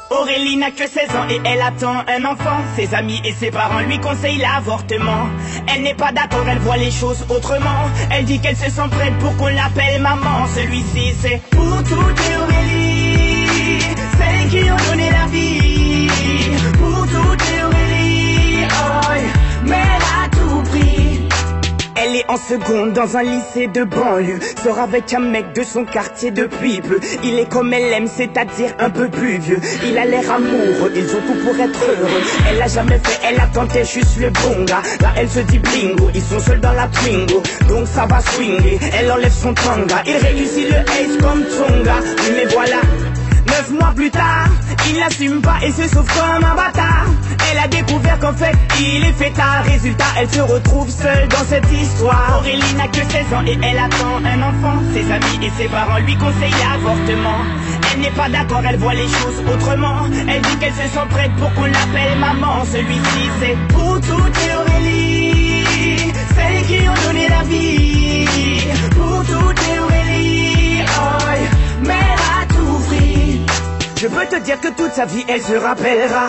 Aurélie n'a que 16 ans et elle attend un enfant. Ses amis et ses parents lui conseillent l'avortement. Elle n'est pas d'accord, elle voit les choses autrement. Elle dit qu'elle se sent prête pour qu'on l'appelle maman. Celui-ci c'est pour toutes les Aurélie, celles qui ont donné la vie. Pour toutes les Aurélie, oh, mère à tout prix. Elle est en seconde dans un lycée de banlieue. Sort avec un mec de son quartier depuis peu. Il est comme elle aime, c'est-à-dire un peu plus vieux. Il a l'air amoureux, ils ont tout pour être heureux. Elle l'a jamais fait, elle attendait juste le bon gars. Là elle se dit bingo, ils sont seuls dans la Twingo. Donc ça va swinger, elle enlève son tanga. Il réussit le ace comme Tonga. Oui mais voilà, 9 mois plus tard, il n'assume pas et se sauve comme un bâtard. Elle a découvert qu'en fait, il est fêtard. Résultat, elle se retrouve seule dans cette histoire. Aurélie n'a que 16 ans et elle attend un enfant. Ses amis et ses parents lui conseillent l'avortement. Elle n'est pas d'accord, elle voit les choses autrement. Elle dit qu'elle se sent prête pour qu'on l'appelle maman. Celui-ci c'est pour toutes les Aurélie, celles qui ont donné la vie. Pour toutes les Aurélie, oh, mère à tout prix. Je peux te dire que toute sa vie elle se rappellera.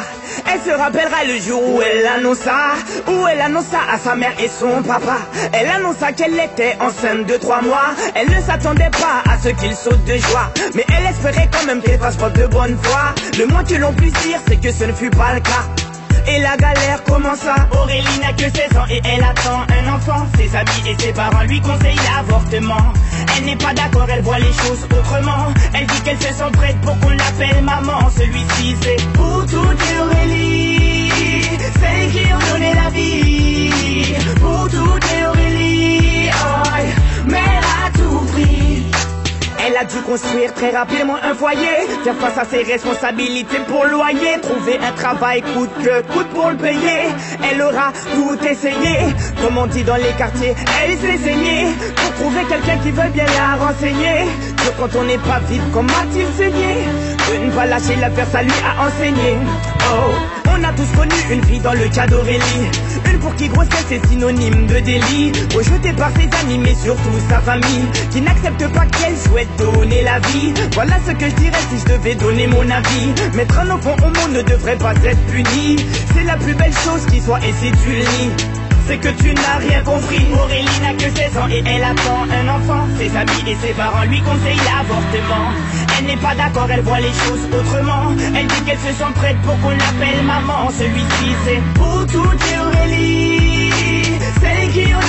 Elle se rappellera le jour où elle annonça à sa mère et son papa. Elle annonça qu'elle était enceinte de 3 mois. Elle ne s'attendait pas à ce qu'il saute de joie, mais elle espérait quand même qu'elle fasse preuve de bonne foi. Le moins que l'on puisse dire c'est que ce ne fut pas le cas. Et la galère commença. Aurélie n'a que 16 ans et elle attend un enfant. Ses amis et ses parents lui conseillent l'avortement. Elle n'est pas d'accord, elle voit les choses autrement. Elle dit qu'elle se sent prête pour qu'on l'appelle maman. Celui-ci c'est pour toutes les Aurélie, celles qui ont donné la vie. Pour toutes les Aurélie, oh, mère à tout prix. Elle a dû construire très rapidement un foyer, faire face à ses responsabilités pour le loyer, trouver un travail coûte que coûte pour le payer. Elle aura tout essayé, comme on dit dans les quartiers, elle s'est saignée pour trouver quelqu'un qui veut bien la renseigner. Que quand on n'est pas vite, comme a-t-il saigné? De ne pas lâcher l'affaire, ça lui a enseigné. Oh, on a tous connu une fille dans le cas d'Aurélie, une pour qui grossesse est synonyme de délit, rejetée par ses amis mais surtout sa famille, qui n'accepte pas qu'elle souhaite donner la vie. Voilà ce que je dirais si je devais donner mon avis. Mettre un enfant au monde ne devrait pas être puni. C'est la plus belle chose qui soit et si tu le nies, c'est que tu n'as rien compris. Aurélie n'a que 16 ans et elle attend un enfant. Ses amis et ses parents lui conseillent l'avortement. Elle n'est pas d'accord, elle voit les choses autrement. Elle dit qu'elle se sent prête pour qu'on l'appelle maman. Celui-ci c'est pour toutes les Aurélie, celles qui ont